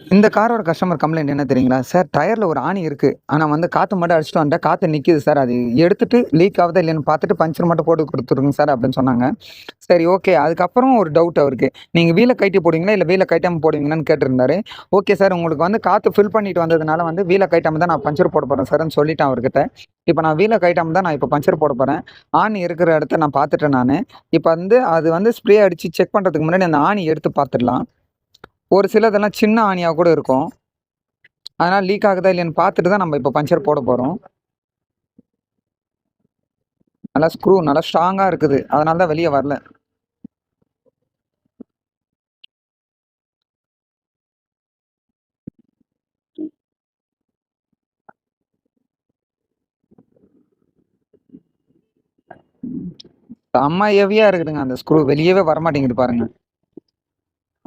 இந்த காரோட customer complaint என்ன தெரியுங்களா? சார் டயர்ல ஒரு ஆணி இருக்கு. ஆனா வந்து காத்து மட்டும் அடிச்சுட்டு வந்துட்டேன். காத்து நிக்குது சார். அது எடுத்துட்டு லீக் ஆவுதா இல்லையான்னு பார்த்துட்டு பஞ்சர் மட்டும் போட்டு குடுத்துருங்க சார் அப்படின்னு சொன்னாங்க. சரி ஓகே. அதுக்கப்புறம் ஒரு டவுட் அவருக்கு. நீங்க வீல கழட்டி போடுவீங்களா? இல்ல வீல கழட்டாம போடுவீங்களான்னு கேட்டிருந்தாரு. ஓகே சார் உங்களுக்கு வந்து காத்து ஃபில் பண்ணிட்டு வந்ததுனால வந்து வீல கழட்டாம தான் நான் பஞ்சர் போட போறேன் சார்ன்னு சொல்லிட்டேன் அவர்கிட்ட. இப்ப நான் வீல கழட்டாம தான் நான் இப்ப பஞ்சர் போட போறேன். ஆணி இருக்கிற இடத்த நான் பார்த்துட்டேன் நானு. இப்ப வந்து அது வந்து ஸ்ப்ரே அடிச்சு செக் பண்றதுக்கு முன்னாடி அந்த ஆணி எடுத்து பார்த்துடலாம். ஒரு சிலதெல்லாம் சின்ன ஆணியா கூட இருக்கும். அதனால லீக் ஆகுதா இல்லையான்னு பார்த்துட்டு தான் நம்ம இப்ப பஞ்சர் போட போறோம். நல்லா ஸ்க்ரூ நல்லா ஸ்ட்ராங்கா இருக்குது. அதனால தான் வெளிய வரல. செம்ம ஹெவியா இருக்குதுங்க அந்த ஸ்க்ரூ. வெளியவே வரமாட்டேங்குது பாருங்க.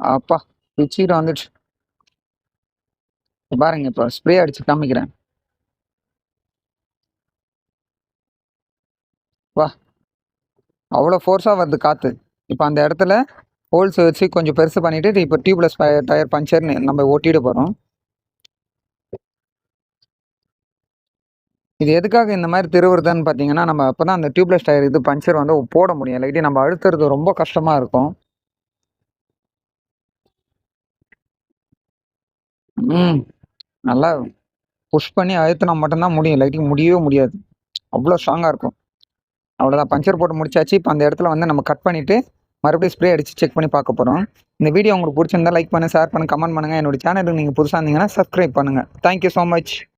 அப்பா! பிச்சுக்கிட்டு வந்துடுச்சு. இப்ப பாருங்க இப்ப ஸ்ப்ரே அடிச்சு காமிக்கிறேன். வா! அவ்வளோ ஃபோர்ஸா வருது காத்து. இப்ப அந்த இடத்துல ஹோல்ஸ் வச்சு கொஞ்சம் பெருசு பண்ணிட்டு இப்ப டியூப்லெஸ் டயர் பஞ்சர்ன்னு நம்ம ஒட்டிட போறோம். இது எதுக்காக இந்த மாரி திருவுறதுன்னு பார்த்தீங்கன்னா, நம்ம அப்பதான் அந்த டியூப்லெஸ் டயர் இது பஞ்சர் வந்து போட முடியும். இல்லாட்டி நம்ம அழுத்துறது ரொம்ப கஷ்டமா இருக்கும். ம். நல்லா புஷ் பண்ணி அழுத்துனா மட்டும் தான் முடியும். இல்லாட்டி முடியவே முடியாது. அவ்வளோ ஸ்ட்ராங்கா இருக்கும். அவ்வளோதான் பஞ்சர் போட்டு முடிச்சாச்சு. இப்ப அந்த இடத்துல வந்து நம்ம கட் பண்ணிட்டு, மறுபடியும் ஸ்ப்ரே அடிச்சு செக் பண்ணி பார்க்க போறோம். இந்த வீடியோ உங்களுக்கு புடிச்சிருந்தா லைக் பண்ணுங்க, ஷேர் பண்ணுங்க, கமெண்ட் பண்ணுங்க. என்னோட சேனலுக்கு நீங்க புதுசா இருந்தீங்கன்னா சப்ஸ்கிரைப் பண்ணுங்க. Thank you so much.